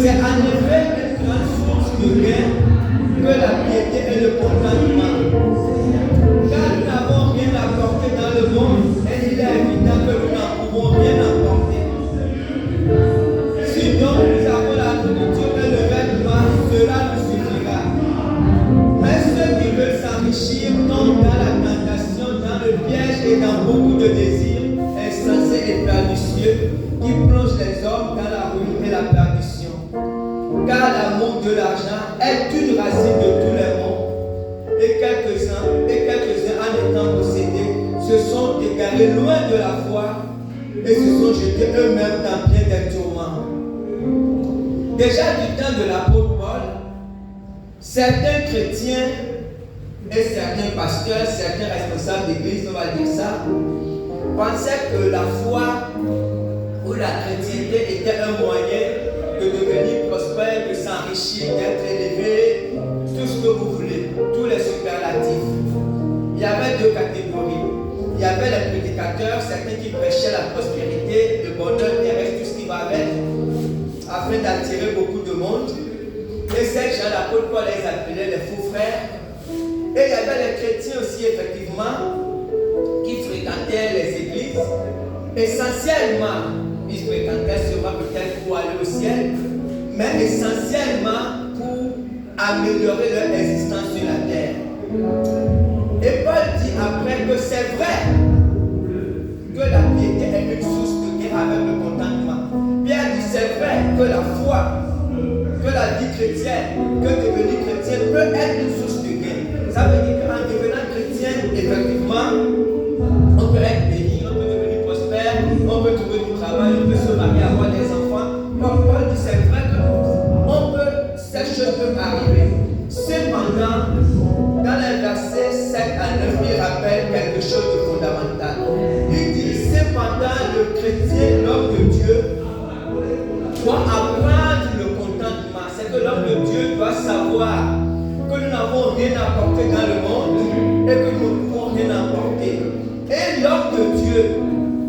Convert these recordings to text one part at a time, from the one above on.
C'est à grande source de gain que la piété et le contentement. Car nous n'avons rien apporté dans le monde et il est évident que nous n'en pouvons rien apporter. Si donc nous avons la nourriture et le vêtement, cela nous suffira. Mais ceux qui veulent s'enrichir tombent dans la tentation, dans le piège et dans beaucoup de désirs insensés et pernicieux qui plongent les hommes dans la ruine et la perdition. Car l'amour de l'argent est une racine de tous les maux. Et quelques-uns en étant possédés se sont égarés loin de la foi et se sont jetés eux-mêmes dans bien des tourments. Déjà du temps de l'apôtre Paul, certains chrétiens et certains pasteurs, certains responsables d'église, on va dire ça, pensaient que la foi ou la chrétienté était un moyen de devenir prospère, de s'enrichir, d'être élevé, tout ce que vous voulez, tous les superlatifs. Il y avait deux catégories. Il y avait les prédicateurs, certains qui prêchaient la prospérité, le bonheur terrestre, tout ce qui va avec, afin d'attirer beaucoup de monde. Et ces gens, l'apôtre Paul les appelait les faux frères. Et il y avait les chrétiens aussi, effectivement, qui fréquentaient les églises. Essentiellement, ils fréquentaient sûrement peut-être pour aller au ciel, mais essentiellement pour améliorer leur existence sur la terre. Et Paul dit après que c'est vrai que la piété est une source de gain avec le contentement. Pierre dit c'est vrai que la foi, que la vie chrétienne, que devenir chrétien peut être une source de gain. Ça veut dire qu'en devenant chrétien, effectivement, on peut être béni, on peut devenir prospère, on peut trouver du travail, on peut se marier, avoir des enfants. Paul dit c'est vrai que ces choses peuvent arriver. Cependant, dans les versets 7 à 9, il rappelle quelque chose de fondamental. Il dit cependant, le chrétien, l'homme de Dieu, doit apprendre le contentement. C'est que l'homme de Dieu doit savoir que nous n'avons rien apporté dans le monde et que nous ne pouvons rien apporter. Et l'homme de Dieu,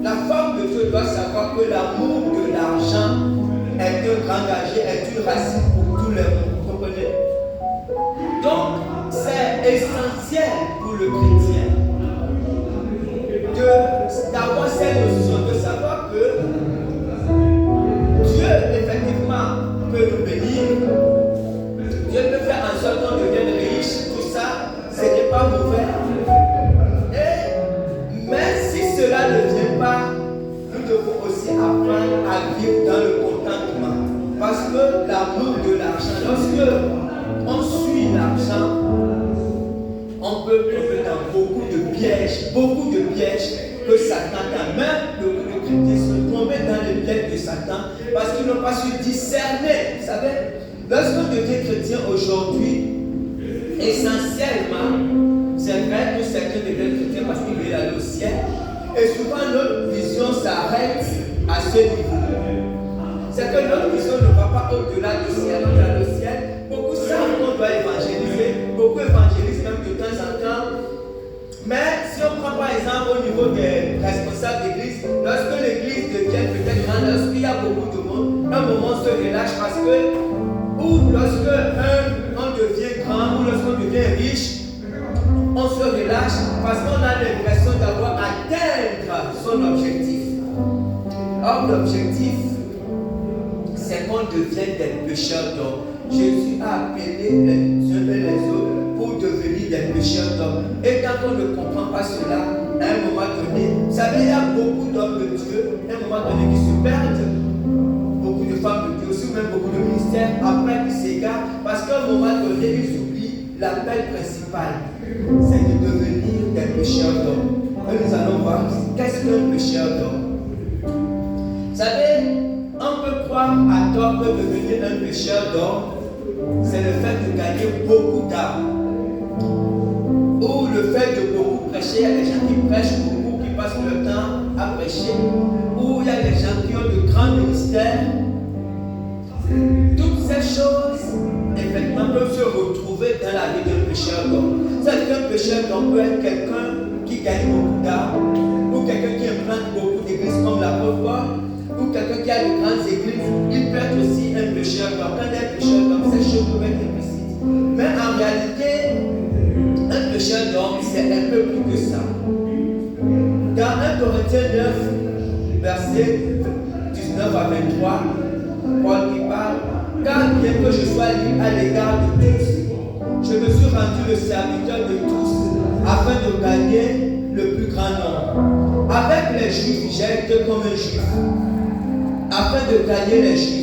la femme de Dieu doit savoir que l'amour de l'argent est un grand danger, est une racine pour tout le monde. Vous comprenez? Donc, c'est essentiel pour le chrétien d'avoir cette notion, de savoir que Dieu, effectivement, peut nous bénir. Dieu peut faire en sorte qu'on devienne riche. Tout ça, ce n'est pas mauvais. Mais si cela ne vient pas, nous devons aussi apprendre à vivre dans le contentement. Parce que l'amour de l'argent, lorsque on suit l'argent, on peut tomber dans beaucoup de pièges que Satan a. Même le chrétien se tomber dans les pièges de Satan parce qu'ils n'ont pas su discerner. Vous savez, lorsqu'on devient chrétien aujourd'hui, essentiellement, c'est vrai que certains deviennent chrétiens parce qu'ils veulent aller au ciel. Et souvent, notre vision s'arrête à ce niveau. C'est que notre vision ne va pas au-delà du ciel, au-delà du ciel. Beaucoup savent qu'on doit évangéliser, beaucoup évangélisent même de temps en temps. Mais si on prend par exemple au niveau des responsables d'église, lorsque l'église devient peut-être grande, lorsqu'il y a beaucoup de monde, un moment on se relâche parce que, ou lorsque on devient grand, ou lorsqu'on devient riche, on se relâche parce qu'on a l'impression d'avoir atteint son objectif. Or, l'objectif, c'est qu'on devienne des pécheurs d'hommes. Jésus a appelé les uns et les autres pour devenir des pécheurs d'hommes. Et quand on ne comprend pas cela, à un moment donné, vous savez, il y a beaucoup d'hommes de Dieu, à un moment donné, qui se perdent. Beaucoup de femmes de Dieu aussi, ou même beaucoup de ministères, après qui s'égarent, parce qu'à un moment donné, ils oublient l'appel principal. C'est de devenir des pécheurs d'hommes. Et nous allons voir qu'est-ce qu'un pécheur d'homme. Vous savez, on peut croire à tort que devenir un pécheur d'homme, c'est le fait de gagner beaucoup d'âmes. Ou le fait de beaucoup prêcher. Il y a des gens qui prêchent beaucoup, qui passent leur temps à prêcher. Ou il y a des gens qui ont de grands ministères. Toutes ces choses, effectivement, peuvent se retrouver dans la vie d'un pécheur d'homme. C'est qu'un pécheur d'homme peut être quelqu'un qui gagne beaucoup d'âmes, ou quelqu'un qui implante beaucoup d'églises comme l'apôtre Paul, ou quelqu'un qui a de grandes églises. Il peut être aussi un pécheur d'homme. Quand un pécheur d'homme, ces pécheur dorme, c'est un peu plus que ça. Dans 1 Corinthiens 9, verset 19 à 23, Paul qui parle, car bien que je sois libre à l'égard de tous, je me suis rendu le serviteur de tous, afin de gagner le plus grand nombre. Avec les Juifs, j'ai été comme un Juif, afin de gagner les Juifs.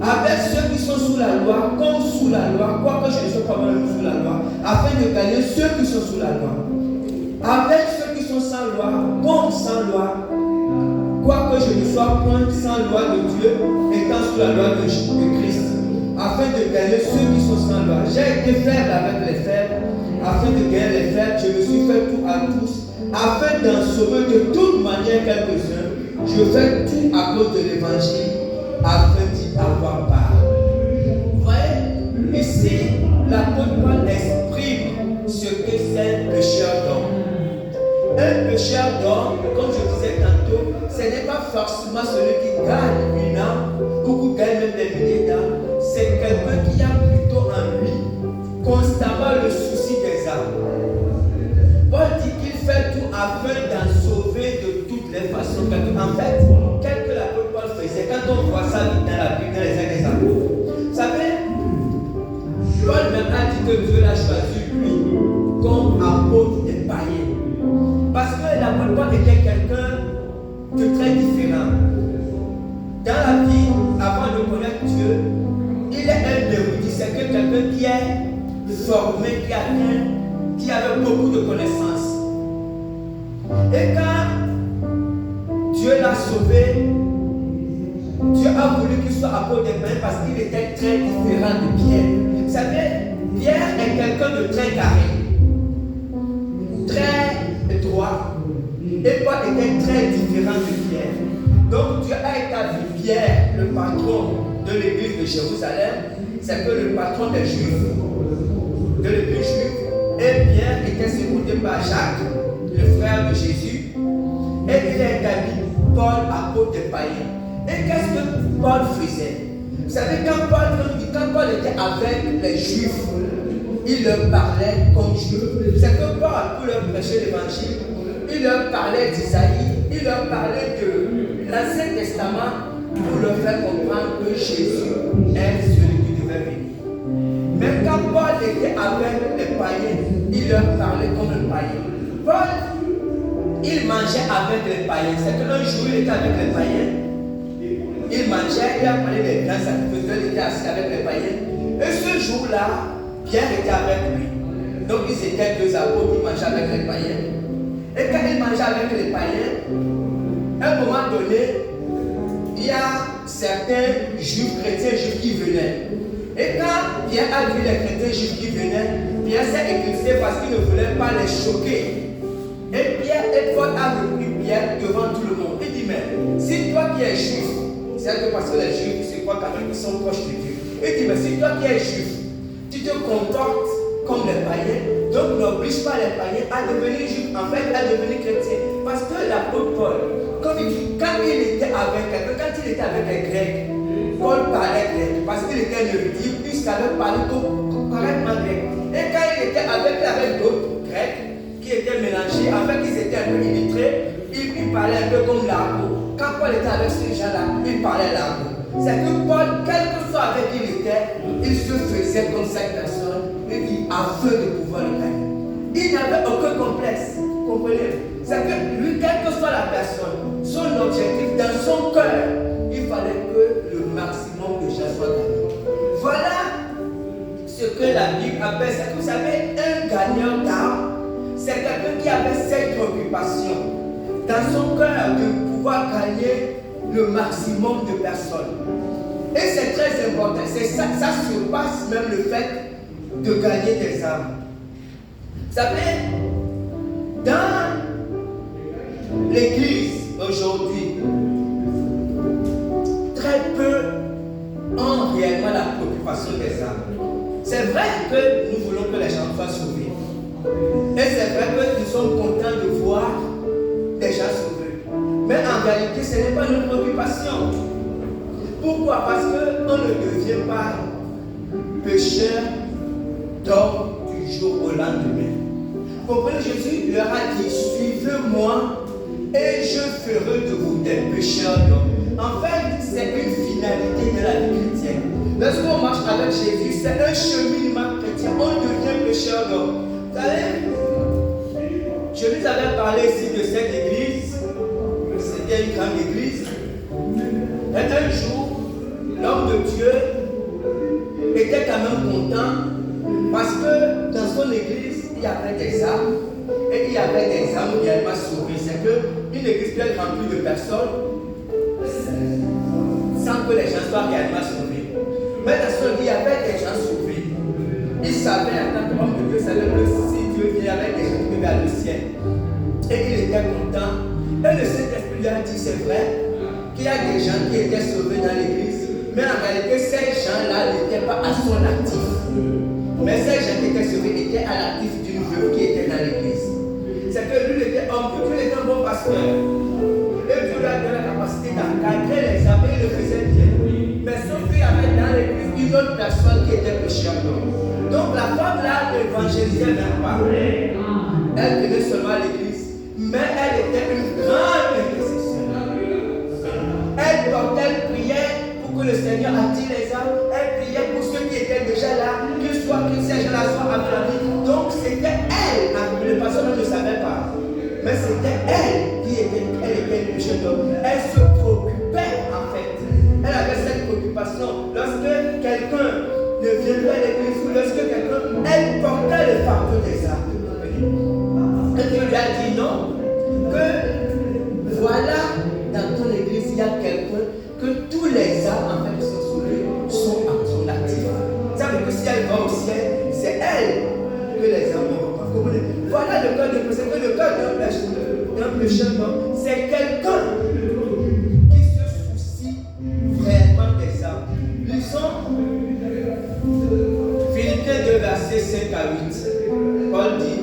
Avec ceux qui sont sous la loi, comme sous la loi, quoique je ne sois pas même sous la loi, afin de gagner ceux qui sont sous la loi. Avec ceux qui sont sans loi, comme sans loi, quoique je ne sois point sans loi de Dieu, étant sous la loi de Christ, afin de gagner ceux qui sont sans loi. J'ai été faible avec les faibles, afin de gagner les faibles, je me suis fait tout à tous, afin d'en sauver de toute manière quelques-uns. Je fais tout à cause de l'évangile, afin d'y avoir part. Vous voyez, ici, l'apôtre Paul exprime ce que c'est un pécheur d'homme. Un pécheur d'homme, comme je disais tantôt, ce n'est pas forcément celui qui gagne une âme ou qui gagne même des milliers d'âmes. C'est quelqu'un qui a plutôt en lui constamment le souci des âmes. Paul dit qu'il fait tout afin d'en sauver de toutes les façons. En fait, quel que l'apôtre Paul faisait, quand on voit ça dans la Bible, dans les Actes des Apôtres, vous savez, Paul même a dit que Dieu l'a choisi lui comme apôtre des païens. Parce que l'apôtre Paul était quelqu'un de très différent. Dans la vie, avant de connaître Dieu, il est un érudit, c'est quelqu'un qui est formé, qui avait beaucoup de connaissances. Et quand Dieu l'a sauvé, Dieu a voulu qu'il soit apôtre des païens parce qu'il était très différent de Pierre. Vous savez, Pierre est quelqu'un de très carré, très droit. Et Paul était très différent de Pierre. Donc Dieu a établi Pierre, le patron de l'église de Jérusalem, c'est que le patron des Juifs, de l'église juive, et Pierre était secondé par Jacques, le frère de Jésus, et il a établi Paul apôtre des païens. Et qu'est-ce que Paul faisait? Vous savez, quand Paul était avec les Juifs, il leur parlait comme Juifs. C'est que Paul, pour leur prêcher l'évangile, il leur parlait d'Isaïe, il leur parlait de l'Ancien Testament pour leur faire comprendre que Jésus est celui qui devait venir. Mais quand Paul était avec les païens, il leur parlait comme un païen. Paul, il mangeait avec les païens. C'est qu'un jour, il était avec les païens. Il mangeait, il a parlé des grands sacrificateurs, il était assis avec les païens. Et ce jour-là, Pierre était avec lui. Donc ils étaient deux apôtres qui mangeaient avec les païens. Et quand il mangeait avec les païens, à un moment donné, il y a certains juifs, chrétiens juifs qui venaient. Et quand Pierre a vu les chrétiens juifs qui venaient, Pierre s'est éclipsé parce qu'il ne voulait pas les choquer. Et Pierre et Paul a repris Pierre devant tout le monde. Il dit, mais si toi qui es juif, c'est que parce que les juifs se croient quand même qu'ils sont proches de Dieu. Il dit, mais si toi qui es juif, tu te comportes comme les païens, donc n'oblige pas les païens à devenir juifs, en fait à devenir chrétiens. Parce que l'apôtre Paul, comme il dit, quand il était avec quelqu'un, quand il était avec les Grecs, Paul parlait grec, parce qu'il était un érudit, il savait parler correctement grec. Et quand il était avec d'autres Grecs, qui étaient mélangés, en fait ils étaient un peu illettrés, il parlait un peu comme l'argot. Quand Paul était avec ces gens-là, il parlait l'argot. C'est que Paul, quel que soit avec qui il était, il se faisait comme cette personne, et dit, afin de pouvoir le gagner. Il n'avait aucun complexe, vous comprenez? C'est que lui, quelle que soit la personne, son objectif, dans son cœur, il fallait que le maximum de gens soient gagnés. Voilà ce que la Bible appelle, c'est que vous savez, un gagneur d'âme, c'est quelqu'un qui avait cette préoccupation dans son cœur de pouvoir gagner le maximum de personnes. Et c'est très important, c'est ça, ça surpasse même le fait de gagner des âmes. Vous savez, dans l'église aujourd'hui, très peu ont réellement la préoccupation des âmes. C'est vrai que nous voulons que les gens soient sauvés. Et c'est vrai que nous sommes contents de voir des gens sauvés. Mais en réalité, ce n'est pas une préoccupation. Pourquoi? Parce qu'on ne devient pas pécheur d'homme du jour au lendemain. Jésus leur a dit, suivez-moi et je ferai de vous des pécheurs d'hommes. En fait, c'est une finalité de la vie chrétienne. Lorsqu'on marche avec Jésus, c'est un cheminement chrétien. On devient pécheur d'hommes. Vous savez, je vous avais parlé ici de cette église. C'était une grande église. Et un jour, l'homme de Dieu était quand même content parce que dans son église, il y avait des âmes et il y avait des âmes réellement sauvées. C'est qu'une église peut être remplie de personnes sans que les gens soient réellement sauvés. Mais dans son vie, il y avait des gens sauvés. Il savait, en tant qu'homme de Dieu, savait que si Dieu vient avec des gens qui veulent vers le ciel. Et il était content. Et le Saint-Esprit lui a dit, c'est vrai, qu'il y a des gens qui étaient sauvés dans l'église, mais en réalité, ces gens-là n'étaient pas à son actif. Mais ces gens qui étaient sauvés étaient à l'actif d'une veuve qui était dans l'église. C'est que lui, il était homme de Dieu, il était un bon pasteur. Et Dieu lui a donné la capacité d'encadrer les âmes et il le faisait bien. Mais sauf qu'il y avait dans l'église une autre personne qui était pécheur. Donc la femme-là n'évangélisait même pas. Elle venait seulement à l'église, mais elle était une grande intercession. Elle priait pour que le Seigneur attire les âmes. Elle priait pour ceux qui étaient déjà là, que ces gens-là soient affaiblis. Donc c'était elle, le pasteur ne le savait pas. Mais c'était elle qui était une pécheur d'homme. Elle se préoccupait en fait. Elle avait cette préoccupation. Lorsque quelqu'un ne viendrait à l'église ou lorsque quelqu'un, elle portait le fardeau des âmes. Et Dieu lui a dit non, que voilà, dans ton église, il y a quelqu'un que tous les âmes en fait sont sauvés, sont à son actif. Ça veut dire que si elle va au ciel, c'est elle que les âmes vont. Voilà le cœur de péché. C'est que le cœur d'un pécheur, c'est quelqu'un qui se soucie réellement des âmes. Lisons Philippiens 2, versets 5 à 8. Paul dit,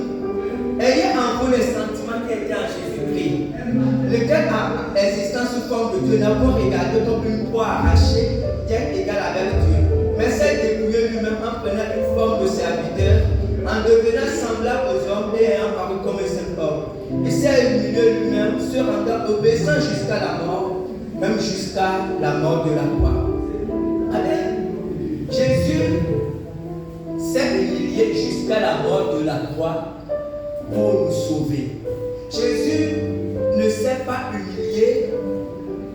ayez en vous les sentiments qui étaient en Jésus-Christ, lequel a existence sous forme de Dieu, n'a pas regardé comme une proie arrachée, d'être égal avec Dieu, mais s'est dépouillé lui-même en prenant une forme de serviteur, en devenant semblable aux hommes et ayant paru comme un simple homme. Il s'est humilié lui-même, se rendant obéissant jusqu'à la mort, même jusqu'à la mort de la croix. Amen. Jésus s'est humilié jusqu'à la mort de la croix pour nous sauver. Jésus ne s'est pas humilié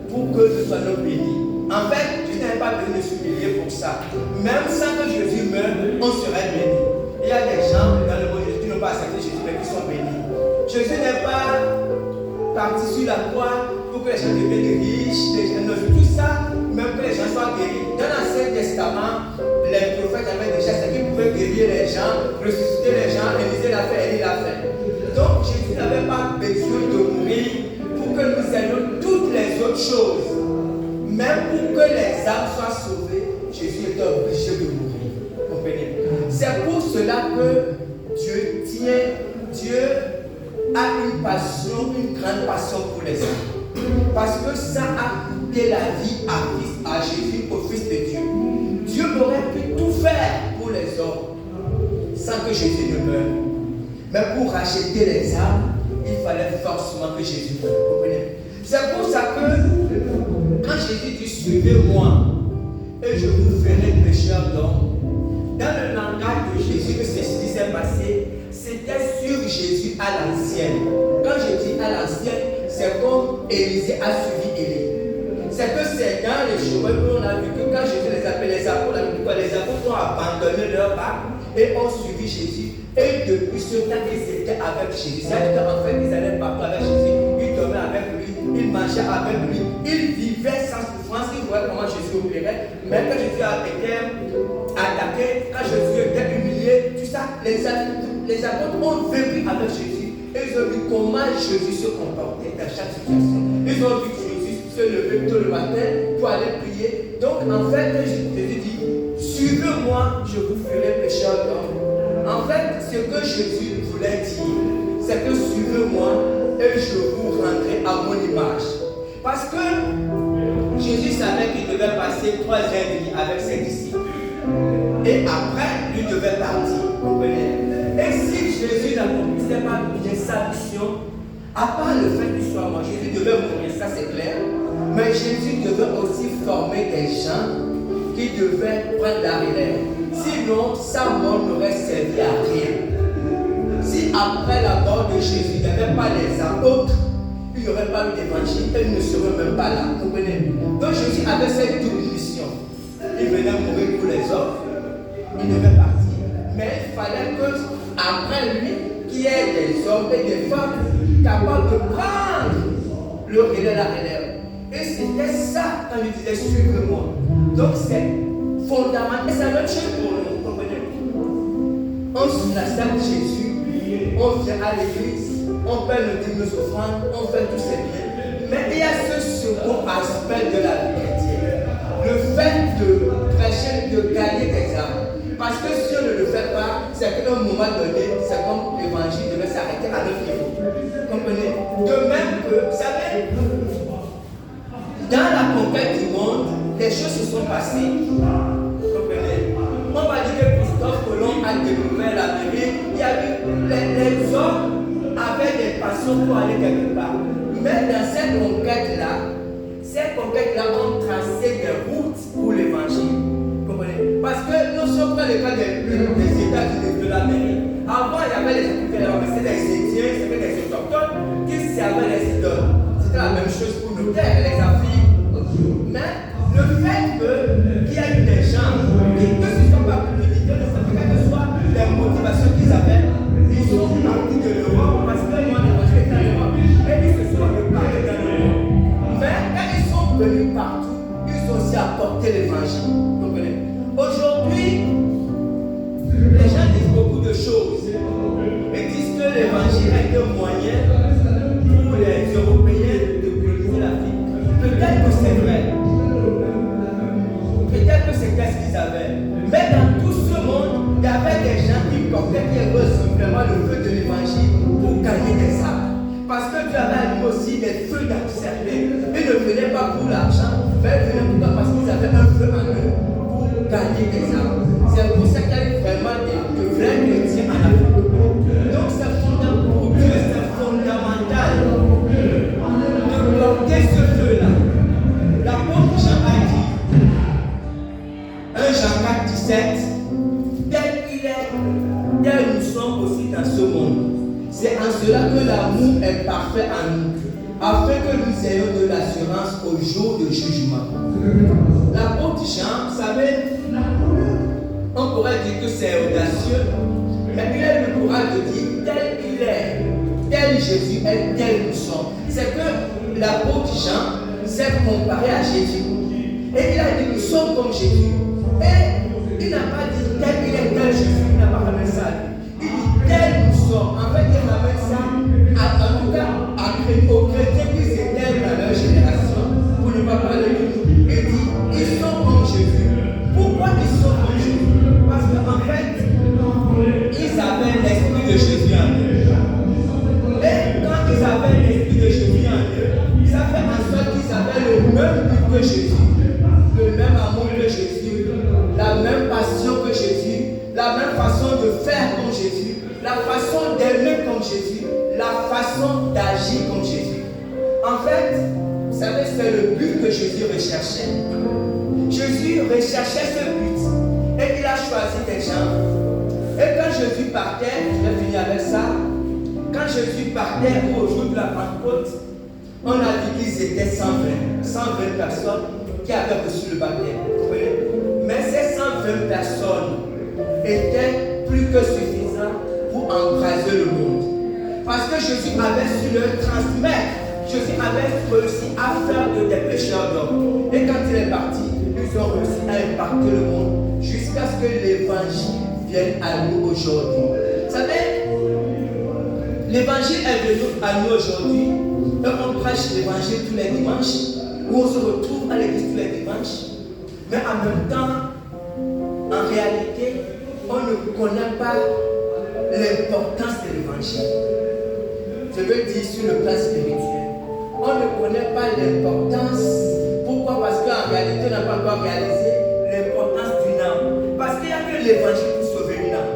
pour que nous soyons bénis. En fait, Jésus n'est pas venu nous humilier pour ça. Même sans que Jésus meure, on serait béni. Il y a des gens dans le monde Jésus qui n'ont pas accepté Jésus mais qui sont bénis. Jésus n'est pas parti sur la croix pour que les gens deviennent riches, tout ça, même que les gens soient guéris. Dans l'Ancien Testament, les prophètes avaient déjà ce qu'ils pouvaient guérir les gens, ressusciter les gens, Élisée l'a fait, Élie l'a fait. Donc Jésus n'avait pas besoin de mourir pour que nous ayons toutes les autres choses. Même pour que les âmes soient sauvées, Jésus était obligé de mourir. Comprenez? C'est pour cela que Dieu a une passion, une grande passion pour les âmes. Parce que ça a coûté la vie à Jésus, au Fils de Dieu. Dieu aurait pu tout faire pour les hommes sans que Jésus ne meure. Mais pour racheter les âmes, il fallait forcément que Jésus meure. Comprenez? C'est pour ça que quand Jésus dit suivez-moi et je vous ferai pécheur d'hommes, dans le langage de Jésus que ceci s'est passé, c'était sur Jésus à l'ancienne. Quand je dis à l'ancienne, c'est comme Élisée a suivi Élie. C'est que c'est dans les chemins qu'on a vu que quand Jésus les appelle les apôtres, les apôtres ont abandonné leur barque et ont suivi Jésus. Et depuis ce temps, ils étaient avec Jésus. C'est-à-dire qu'en fait, ils allaient partout avec Jésus, ils dormaient avec lui, ils mangeaient avec lui, ils vivaient sans souffrance, ils voyaient comment Jésus opérait. Mais quand Jésus a été attaqué, quand Jésus était humilié, tout ça, les apôtres ont vécu avec Jésus. Et ils ont vu comment Jésus se comportait dans chaque situation. Ils ont vu Jésus se lever tôt le matin pour aller prier. Donc en fait, Jésus dit, suivez-moi, je vous ferai pécheur d'hommes. En fait, ce que Jésus voulait dire, c'est que suivez-moi et je vous rendrai à mon image. Parce que Jésus savait qu'il devait passer 3 ans et demi avec ses disciples. Et après, lui devait partir. Vous comprenez? Et si Jésus n'accomplissait pas bien sa mission, à part le fait qu'il soit mort, Jésus devait mourir, ça c'est clair. Mais Jésus devait aussi former des gens qui devaient prendre la relève. Sinon, sa mort n'aurait servi à rien. Si après la mort de Jésus, il n'y avait pas les apôtres, il n'y aurait pas eu d'évangile, ils ne seraient même pas là. Vous comprenez? Donc Jésus avait cette double mission. Il venait mourir pour les hommes, il devait partir. Mais il fallait que, après lui, qu'il y ait des hommes et des femmes capables de prendre le relais, la relève. Et c'était ça quand il disait suivez-moi. Donc c'est fondamental. Et c'est la même chose pour nous. Vous comprenez? On accepte Jésus, on vient à l'église, on paie le dîme aux offrandes, on fait tous ces biens. Mais il y a ce second aspect de la vie chrétienne. Le fait de prêcher, de gagner des âmes. Parce que si on ne le fait pas, c'est qu'à un moment donné, c'est comme l'évangile devait s'arrêter à notre niveau. Vous comprenez? De même que, vous savez, dans la conquête du monde, des choses se sont passées. Vous comprenez? On va dire que Christophe Colomb a découvert l'Amérique. Il y a eu les hommes avaient des passions pour aller quelque part. Mais dans cette conquête-là ont tracé des routes pour l'évangile. Vous comprenez? Parce que nous sommes dans le cas des États-Unis de l'Amérique. Avant, il y avait les États-Unis, mais c'était des Indiens, c'était des autochtones qui servaient les idoles. C'était la même chose pour nos terres, les Afriques. Mais le fait qu'il y a eu des gens qui ne se sont pas publiés, ne savent pas quelles que soient les motivations qu'ils avaient, ils sont partis de l'Europe parce que moi, l'évangile est en Europe et ils se sont préparés dans l'Europe. Mais quand ils sont venus partout, ils ont aussi apporté l'évangile. Vous comprenez? Aujourd'hui, les gens disent beaucoup de choses. Ils disent que l'évangile est un moyen pour les Européens de coloniser l'Afrique. Peut-être que c'est vrai. Peut-être que c'est qu'est-ce qu'ils avaient. Mais dans tout ce monde, il y avait des gens qui portaient, qui avaient vraiment le feu de l'évangile pour gagner des âmes. Parce que Dieu avait allumé aussi des feux d'observer. Ils ne venaient pas pour l'argent, mais ils venaient pourquoi? Parce qu'ils avaient un feu en eux pour gagner des âmes. C'est pour ça qu'il y a vraiment de vrais chrétiens en Afrique. Donc c'est fondamental pour Dieu, c'est fondamental de porter ce feu-là. L'apôtre Jean a dit, 1 Jean 4, 17, tel qu'il est, tel nous sommes aussi dans ce monde. C'est en cela que l'amour est parfait en nous, afin que nous ayons de l'assurance au jour du jugement. L'apôtre Jean, vous savez, on pourrait dire que c'est audacieux, mais il a le courage de dire tel il est, tel Jésus est, tel nous sommes. C'est que l'apôtre Jean s'est comparé à Jésus. Et il a dit nous sommes comme Jésus. Et il n'a pas dit tel il est, tel Jésus, il n'a pas ramené ça. Il dit tel nous sommes. En fait, il ramène ça, en tout cas, aux chrétiens qui s'étaient dans leur génération, pour ne pas parler de nous. Il dit ils sont comme Jésus. Pourquoi ils sont comme Jésus? Parce qu'en fait, ils avaient l'esprit de Jésus en eux. Et quand ils avaient l'esprit de Jésus en eux, ça fait en sorte qu'ils avaient le même but que Jésus, le même amour que Jésus, la même passion que Jésus, la même façon de faire comme Jésus, la façon d'aimer comme Jésus, la façon d'agir comme Jésus. En fait, vous savez, c'est le but que Jésus recherchait. Jésus recherchait ce but et il a choisi des gens. Et quand Jésus partait, je vais finir avec ça, quand Jésus partait au jour de la Pentecôte, on a dit qu'ils étaient 120 personnes qui avaient reçu le baptême. Mais ces 120 personnes étaient plus que suffisantes pour embraser le monde. Parce que Jésus avait su leur transmettre. Jésus avait réussi à faire des pécheurs d'hommes. Et quand il est parti, ils ont réussi à impacter le monde jusqu'à ce que l'évangile vienne à nous aujourd'hui. Vous savez, l'évangile est venu à nous aujourd'hui. On prêche l'évangile tous les dimanches, où on se retrouve à l'église tous les dimanches. Mais en même temps, en réalité, on ne connaît pas l'importance de l'évangile. Je veux dire sur le plan spirituel. On ne connaît pas l'importance. Pourquoi? Parce qu'en réalité, on n'a pas encore réalisé l'importance d'une âme. Parce qu'il n'y a que l'évangile pour sauver une âme.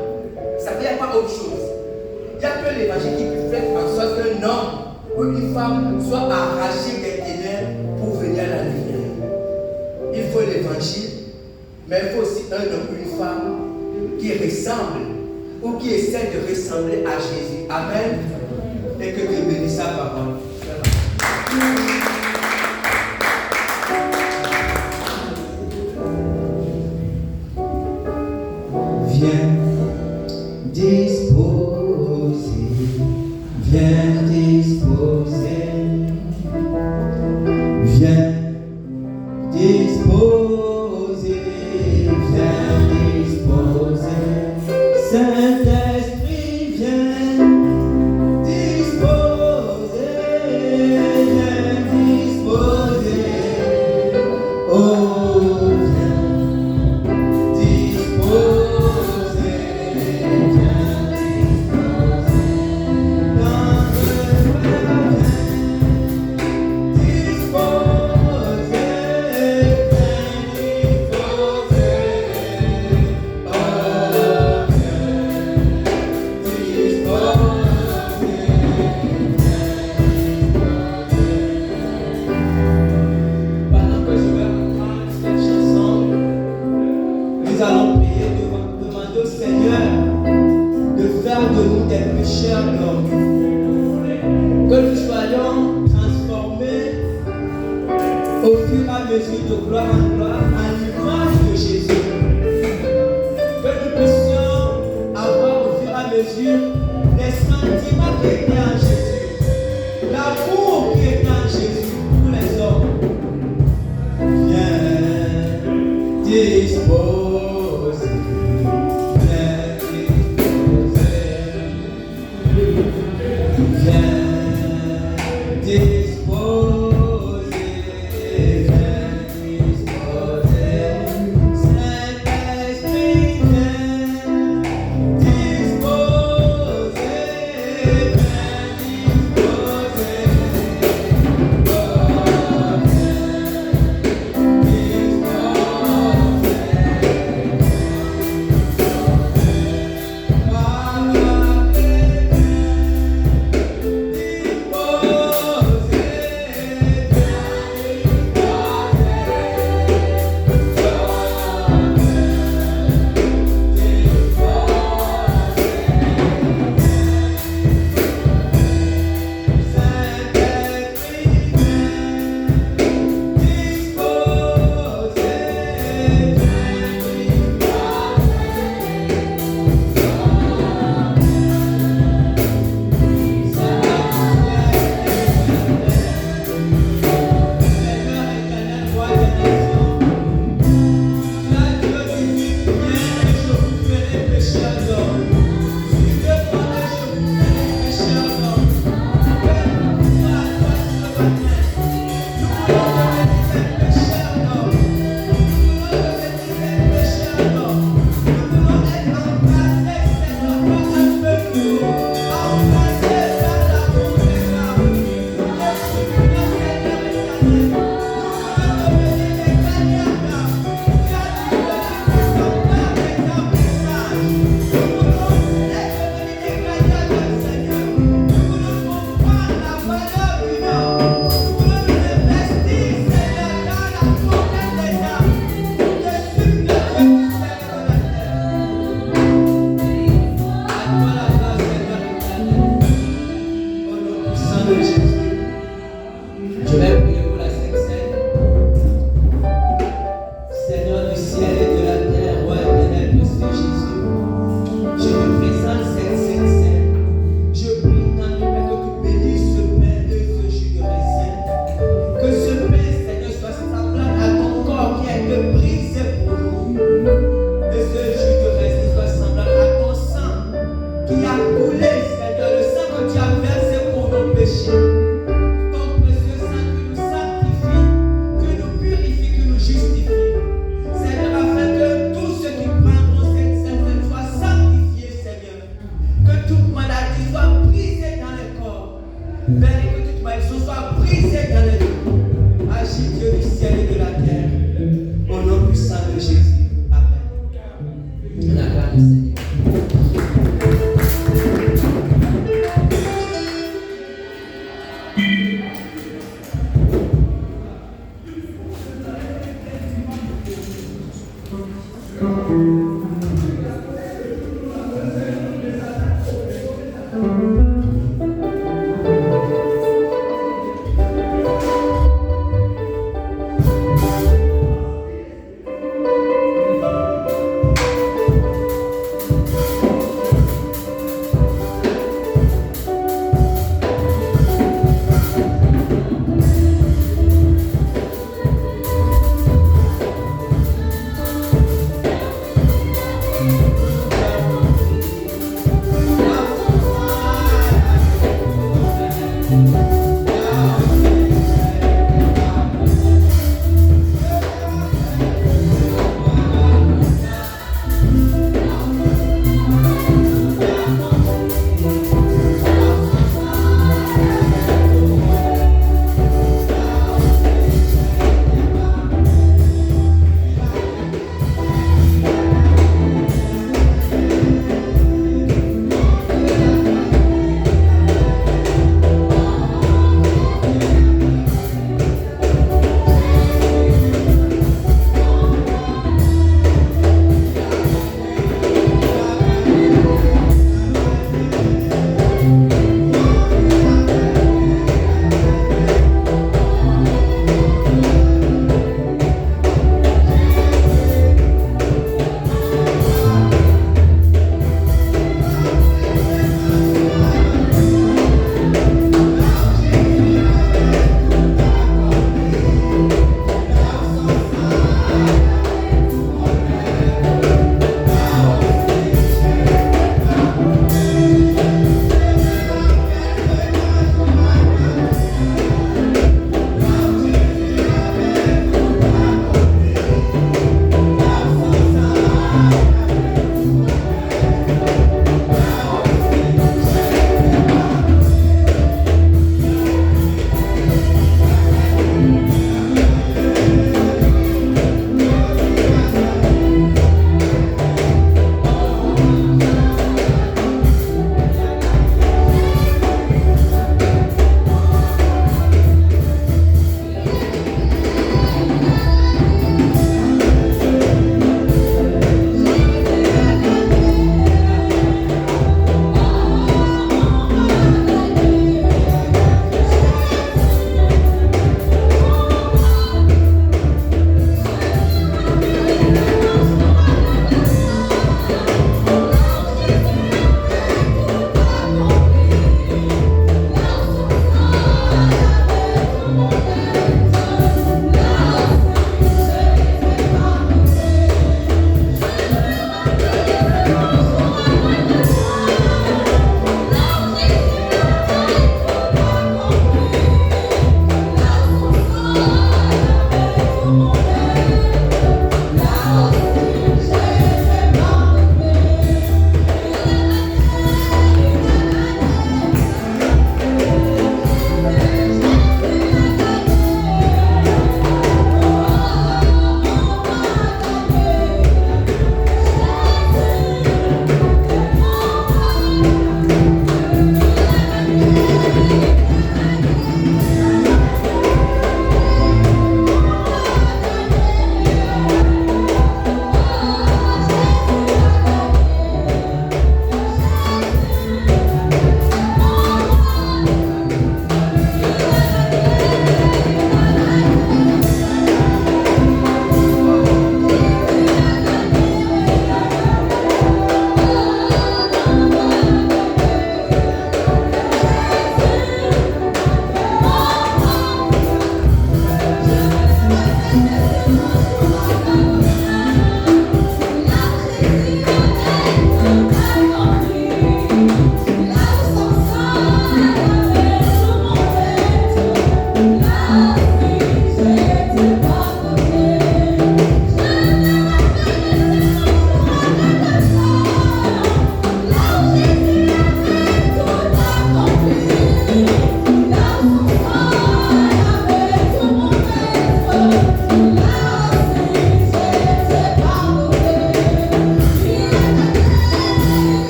Ça ne veut dire pas autre chose. l'évangile qui peut faire en sorte qu'un homme ou une femme soit arraché des ténèbres pour venir à la lumière. Il faut l'évangile, mais il faut aussi un homme ou une femme qui ressemble ou qui essaie de ressembler à Jésus. Amen. Et que Dieu bénisse sa parole. Viens disposer, viens disposer, viens disposer, viens disposer, Saint-Esprit, viens disposer, viens disposer, oh viens disposer. Pendant que je vais entendre cette chanson, nous allons prier, demander au Seigneur de faire de nous des pécheurs d'hommes. Que nous soyons transformés au fur et à mesure de gloire en gloire à l'image de Jésus. Que nous puissions avoir au fur et à mesure les sentiments qui étaient en Jésus, l'amour qui était en Jésus pour les hommes. Viens disposer, viens disposer, viens disposer, viens disposer, Saint-Esprit, viens disposer, viens disposer, oh,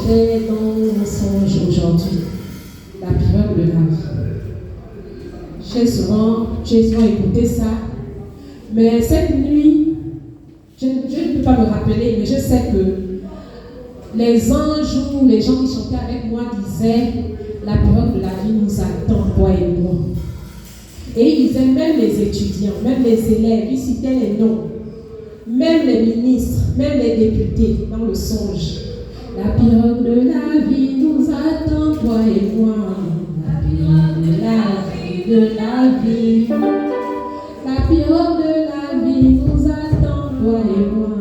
j'étais dans mon songe aujourd'hui, la pirogue de la vie. J'ai souvent écouté ça, mais cette nuit, je ne peux pas me rappeler, mais je sais que les anges ou les gens qui chantaient avec moi disaient la pirogue de la vie nous attend, toi et moi. Et ils disaient même les étudiants, même les élèves, ils citaient les noms, même les ministres, même les députés dans le songe. La pirogue de la vie nous attend, toi et moi. La pirogue de la vie. La pirogue de la vie nous attend, toi et moi.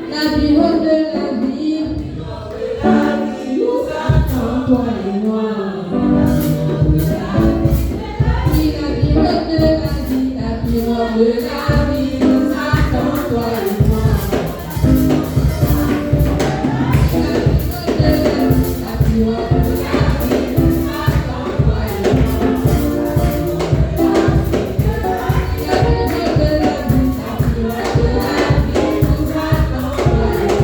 La pirogue de la vie nous attend, toi et moi. Oui, la pirogue de la vie, la pirogue de la vie nous attend, toi et moi. La pirogue de la vie nous attend, toi et moi. La pirogue de la vie, la pirogue de la vie nous attend, toi et moi.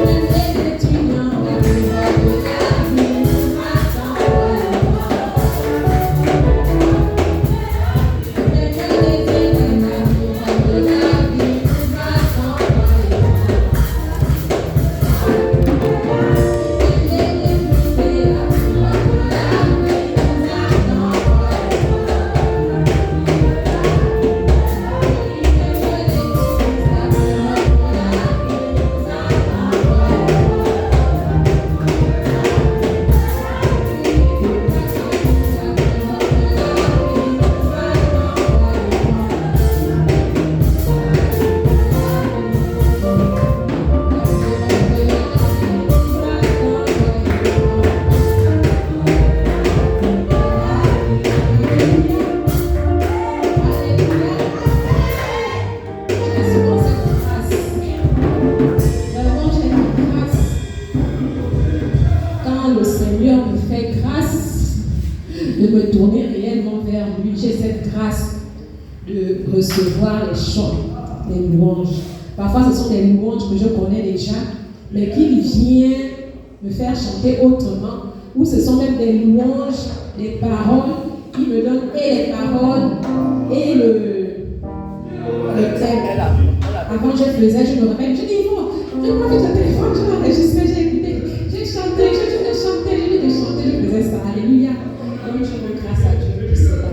Les étudiants, la pirogue de la vie nous attend, toi et moi. Les élèves, la pirogue de la vie nous attend, toi et moi. Les députés, la pirogue de la vie nous attend, toi et moi. Quand le Seigneur me fait grâce de me tourner réellement vers lui, j'ai cette grâce de recevoir les chants, les louanges. Parfois, ce sont des louanges que je connais déjà, mais qui viennent me faire chanter autrement, ou ce sont même des louanges, des paroles qui me donnent et les paroles et le thème. Avant, je me rappelle, je dis, bon, je m'en fais le téléphone, je m'enregistrais, j'ai écouté, j'ai chanté, je faisais ça, alléluia. Donc, je me grâce à Dieu pour cela.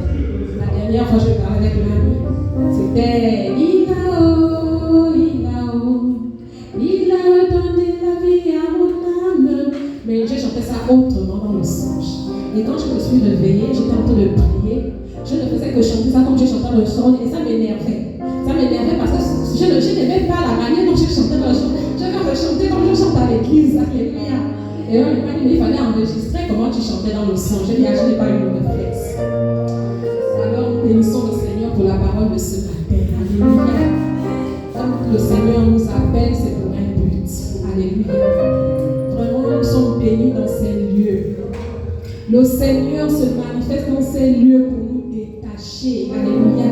La dernière fois, je parlais avec l'ami, c'était il a donné la vie à mon âme. Mais j'ai chanté ça autrement dans le songe. Et quand je me suis réveillée, j'étais en train de prier. Je ne faisais que chanter ça comme je chantais dans le songe et ça m'énervait. Ça m'énervait parce que je n'aimais pas la manière dont je chantais dans le songe. Je vais rechanter comme je chante à l'église, alléluia. Et on m'a dit, mais il fallait enregistrer comment tu chantais dans le songe. J'ai dit, je n'ai pas eu le réflexe. Alors, nous bénissons le Seigneur pour la parole de ce matin. Alléluia. Quand le Seigneur nous appelle, c'est pour un but. Alléluia. Vraiment, nous sommes bénis dans ces lieux. Le Seigneur se manifeste dans ces lieux pour nous détacher. Alléluia.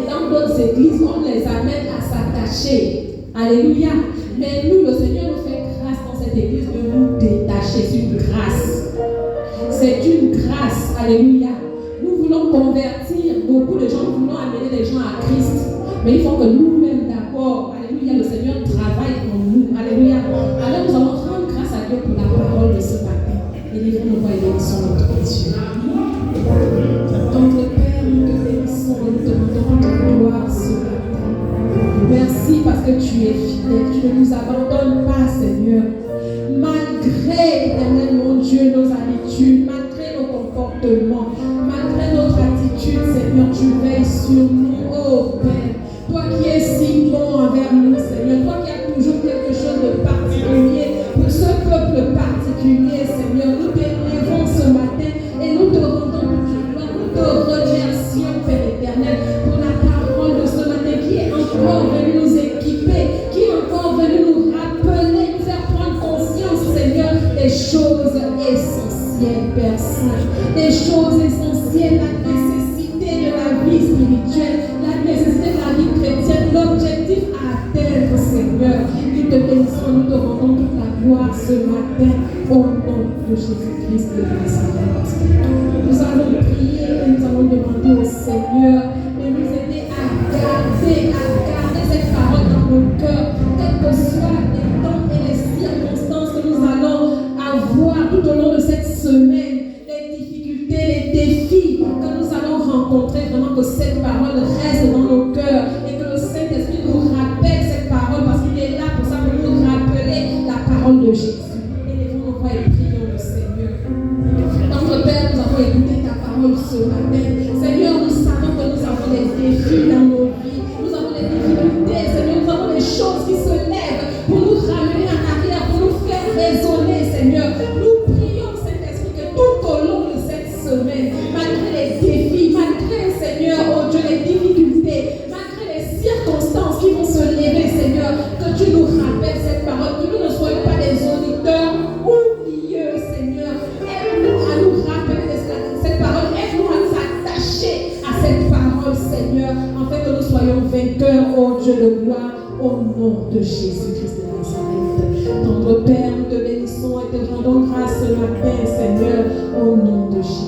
Dans d'autres églises, on les amène à s'attacher. Alléluia. Mais nous, le Seigneur nous fait grâce dans cette église de nous détacher. C'est une grâce. C'est une grâce. Alléluia. Nous voulons convertir beaucoup de gens, nous voulons amener les gens à Christ. Mais il faut que nous-mêmes d'abord, alléluia, le Seigneur travaille en nous. Alléluia. Alors nous allons rendre grâce à Dieu pour la parole de ce matin. Et livrons nos voix et bénissons notre Dieu. Notre Père, nous te bénissons, nous te demandons ta gloire ce matin. Merci parce que tu es fidèle, tu ne nous abandonnes pas, Seigneur. Malgré, éternel mon Dieu, nos habitudes, malgré nos comportements, malgré notre attitude, Seigneur, tu veilles sur nous, oh Père. Toi qui es si bon envers nous, Seigneur, toi qui as toujours quelque chose de particulier pour ce peuple particulier, Seigneur, nous t'élèvons ce matin et nous te rendons toute gloire, nous te remercions, Père éternel, pour la parole de ce matin qui est encore venue nous équiper, qui est encore venue nous rappeler, nous faire prendre conscience, Seigneur, des choses essentielles, Père Saint, des choses essentielles, la nécessité de la vie spirituelle, la nécessité de la vie chrétienne, l'objectif au nom de Jésus-Christ de Nazareth. Nous allons prier et nous allons demander au Seigneur de nous aider à garder cette parole dans nos cœurs, quels que soient les temps et les circonstances que nous allons avoir tout au long de cette semaine, les difficultés, les défis que nous allons rencontrer, vraiment que cette parole reste dans nos cœurs et que le Saint-Esprit nous rappelle cette parole parce qu'il est là pour ça, pour nous rappeler la parole de Jésus. Élevons nos voix et prions le Seigneur. Notre Père, nous avons écouté ta parole ce matin. Seigneur, nous savons que nous avons des défis dans nos vies. Nous avons des difficultés, Seigneur. Nous avons des choses qui se lèvent pour nous ramener en arrière, pour nous faire raisonner, Seigneur. Nous prions, Saint-Esprit, que tout au long de cette semaine, malgré les défis, malgré, Seigneur, oh Dieu, les difficultés, malgré les circonstances qui vont se lever, Seigneur, que tu nous rappelles cette parole, que nous ne soyons pas des auditeurs oublieux, Seigneur. Aide-nous à nous rappeler de cette parole, aide-nous à nous attacher à cette parole, Seigneur, afin que nous soyons vainqueurs, oh Dieu de gloire, au nom de Jésus-Christ de Nazareth. Notre Père, nous te bénissons et te rendons grâce ce matin, Seigneur, au nom de Jésus.